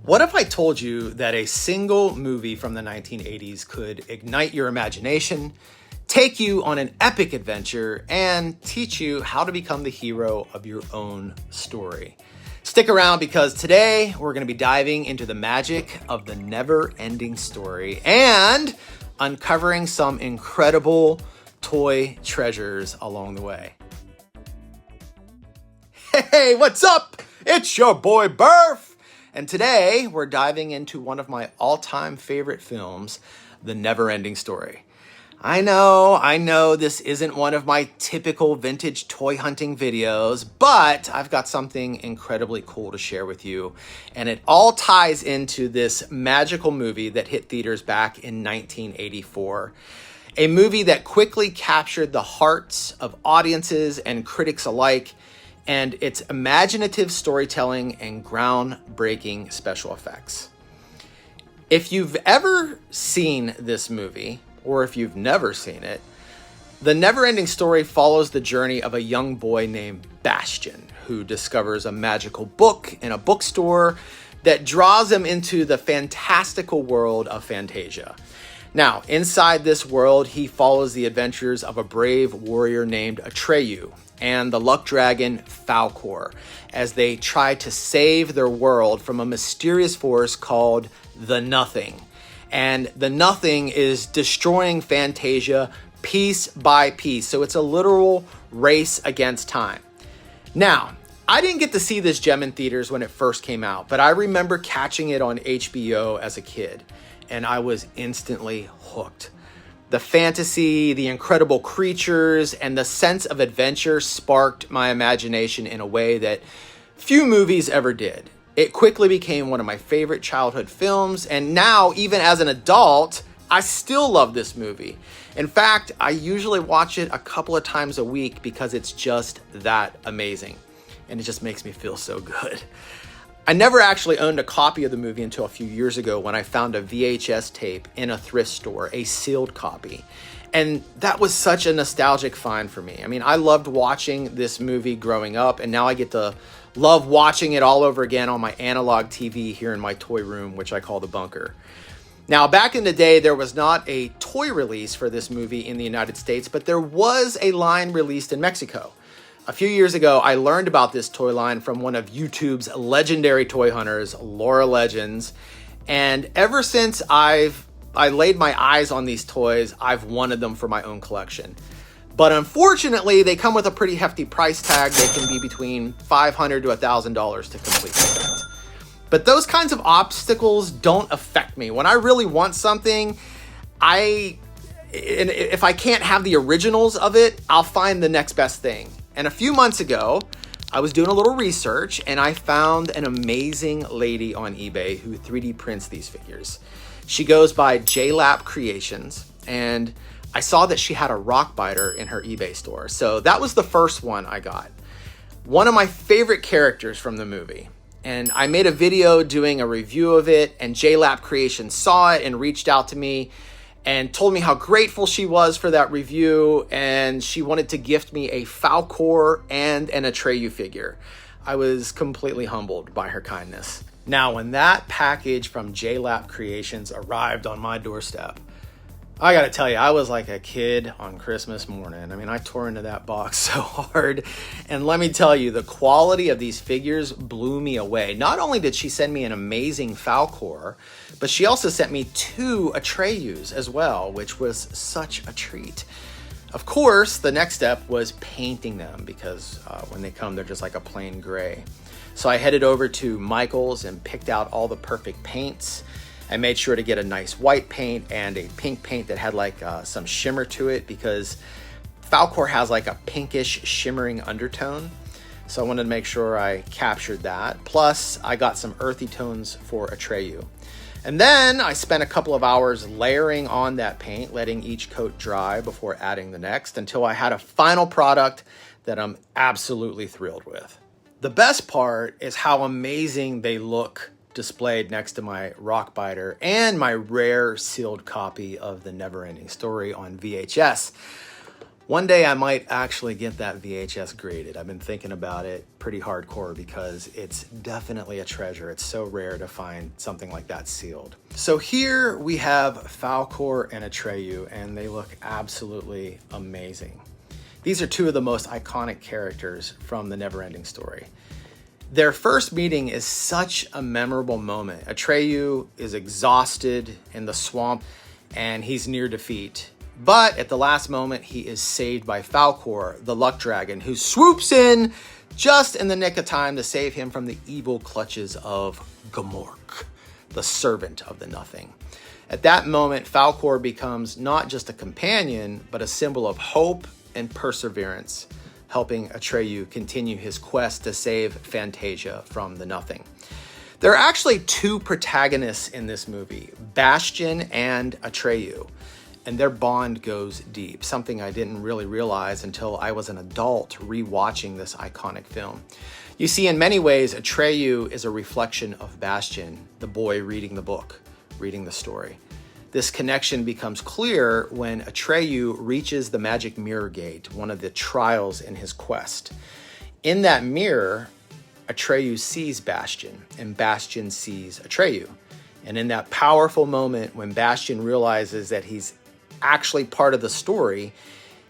What if I told you that a single movie from the 1980s could ignite your imagination, take you on an epic adventure, and teach you how to become the hero of your own story? Stick around because today we're going to be diving into the magic of the never-ending story and uncovering some incredible toy treasures along the way. Hey, what's up? It's your boy Burf! And today we're diving into one of my all-time favorite films, The NeverEnding Story. I know this isn't one of my typical vintage toy hunting videos, but I've got something incredibly cool to share with you. And it all ties into this magical movie that hit theaters back in 1984. A movie that quickly captured the hearts of audiences and critics alike, and its imaginative storytelling and groundbreaking special effects. If you've ever seen this movie, or if you've never seen it, The NeverEnding Story follows the journey of a young boy named Bastian, who discovers a magical book in a bookstore that draws him into the fantastical world of Fantasia. Now, inside this world, he follows the adventures of a brave warrior named Atreyu and the luck dragon Falkor as they try to save their world from a mysterious force called the Nothing. And the Nothing is destroying Fantasia piece by piece. So it's a literal race against time. Now, I didn't get to see this gem in theaters when it first came out, but I remember catching it on HBO as a kid, and I was instantly hooked. The fantasy, the incredible creatures, and the sense of adventure sparked my imagination in a way that few movies ever did. It quickly became one of my favorite childhood films, and now, even as an adult, I still love this movie. In fact, I usually watch it a couple of times a week because it's just that amazing, and it just makes me feel so good. I never actually owned a copy of the movie until a few years ago when I found a VHS tape in a thrift store, a sealed copy. And that was such a nostalgic find for me. I mean, I loved watching this movie growing up, and now I get to love watching it all over again on my analog TV here in my toy room, which I call the bunker. Now, back in the day, there was not a toy release for this movie in the United States, but there was a line released in Mexico. A few years ago, I learned about this toy line from one of YouTube's legendary toy hunters, Laura Legends. And ever since I laid my eyes on these toys, I've wanted them for my own collection. But unfortunately, they come with a pretty hefty price tag. They can be between $500 to $1,000 to complete the set. But those kinds of obstacles don't affect me. When I really want something, if I can't have the originals of it, I'll find the next best thing. And a few months ago, I was doing a little research and I found an amazing lady on eBay who 3D prints these figures. She goes by JLap Creations, and I saw that she had a rock biter in her eBay store. So that was the first one I got. One of my favorite characters from the movie. And I made a video doing a review of it, and JLap Creations saw it and reached out to me and told me how grateful she was for that review, and she wanted to gift me a Falkor and an Atreyu figure. I was completely humbled by her kindness. Now, when that package from JLap Creations arrived on my doorstep, I gotta tell you, I was like a kid on Christmas morning. I mean, I tore into that box so hard. And let me tell you, the quality of these figures blew me away. Not only did she send me an amazing Falkor, but she also sent me 2 Atreyus as well, which was such a treat. Of course, the next step was painting them because when they come, they're just like a plain gray. So I headed over to Michael's and picked out all the perfect paints. I made sure to get a nice white paint and a pink paint that had like some shimmer to it because Falkor has like a pinkish shimmering undertone. So I wanted to make sure I captured that. Plus, I got some earthy tones for Atreyu. And then I spent a couple of hours layering on that paint, letting each coat dry before adding the next until I had a final product that I'm absolutely thrilled with. The best part is how amazing they look displayed next to my rock biter and my rare sealed copy of The NeverEnding Story on VHS. One day I might actually get that VHS graded. I've been thinking about it pretty hardcore because it's definitely a treasure. It's so rare to find something like that sealed. So here we have Falkor and Atreyu, and they look absolutely amazing. These are two of the most iconic characters from the NeverEnding Story. Their first meeting is such a memorable moment. Atreyu is exhausted in the swamp and he's near defeat. But at the last moment, he is saved by Falkor, the luck dragon, who swoops in just in the nick of time to save him from the evil clutches of Gmork, the servant of the nothing. At that moment, Falkor becomes not just a companion, but a symbol of hope and perseverance, helping Atreyu continue his quest to save Fantasia from the nothing. There are actually two protagonists in this movie, Bastian and Atreyu. And their bond goes deep, something I didn't really realize until I was an adult rewatching this iconic film. You see, in many ways, Atreyu is a reflection of Bastian, the boy reading the book, reading the story. This connection becomes clear when Atreyu reaches the magic mirror gate, one of the trials in his quest. In that mirror, Atreyu sees Bastian, and Bastian sees Atreyu. And in that powerful moment when Bastian realizes that he's actually part of the story,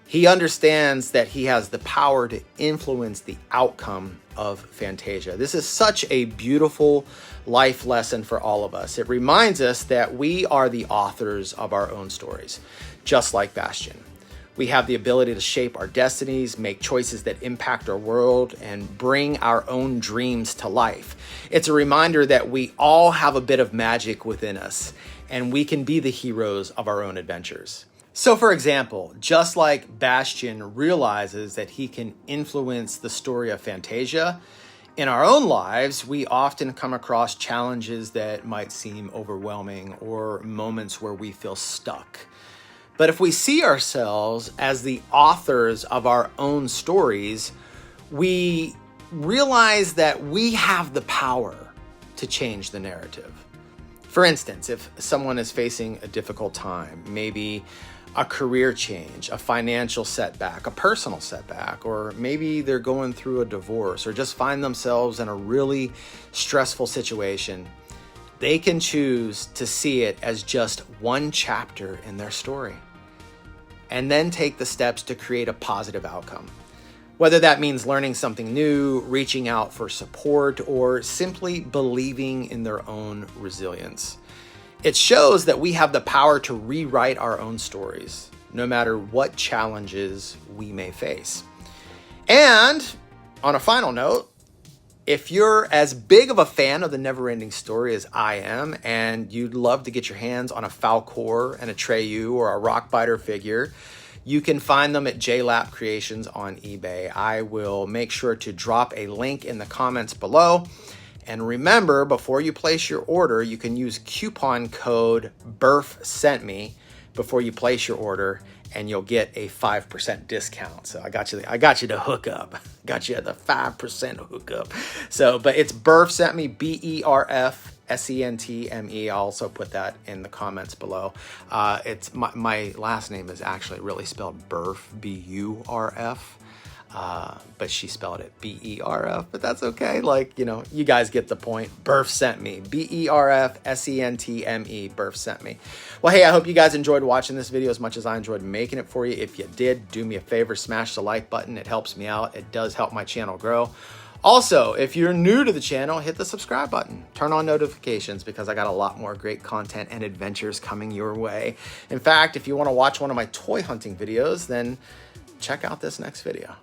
he understands that he has the power to influence the outcome of Fantasia. This is such a beautiful life lesson for all of us. It reminds us that we are the authors of our own stories, just like Bastian. We have the ability to shape our destinies, make choices that impact our world, and bring our own dreams to life. It's a reminder that we all have a bit of magic within us, and we can be the heroes of our own adventures. So for example, just like Bastian realizes that he can influence the story of Fantasia, in our own lives, we often come across challenges that might seem overwhelming or moments where we feel stuck. But if we see ourselves as the authors of our own stories, we realize that we have the power to change the narrative. For instance, if someone is facing a difficult time, maybe a career change, a financial setback, a personal setback, or maybe they're going through a divorce or just find themselves in a really stressful situation, they can choose to see it as just one chapter in their story and then take the steps to create a positive outcome. Whether that means learning something new, reaching out for support, or simply believing in their own resilience. It shows that we have the power to rewrite our own stories, no matter what challenges we may face. And on a final note, if you're as big of a fan of the NeverEnding Story as I am, and you'd love to get your hands on a Falkor and Atreyu or a Rockbiter figure, you can find them at JLap Creations on eBay. I will make sure to drop a link in the comments below. And remember, before you place your order, you can use coupon code BERFSENTME before you place your order, and you'll get a 5% discount. So I got you to hook up. Got you at the 5% hookup. So, but it's BERFSENTME, BERFSENTME. I'll also put that in the comments below. It's my last name is actually really spelled Burf, B-U-R-F. But she spelled it B-E-R-F, but that's okay. Like, you know, you guys get the point. Berf sent me. B-E-R-F-S-E-N-T-M-E. Berf sent me. Well, hey, I hope you guys enjoyed watching this video as much as I enjoyed making it for you. If you did, do me a favor, smash the like button. It helps me out. It does help my channel grow. Also, if you're new to the channel, hit the subscribe button. Turn on notifications because I got a lot more great content and adventures coming your way. In fact, if you want to watch one of my toy hunting videos, then check out this next video.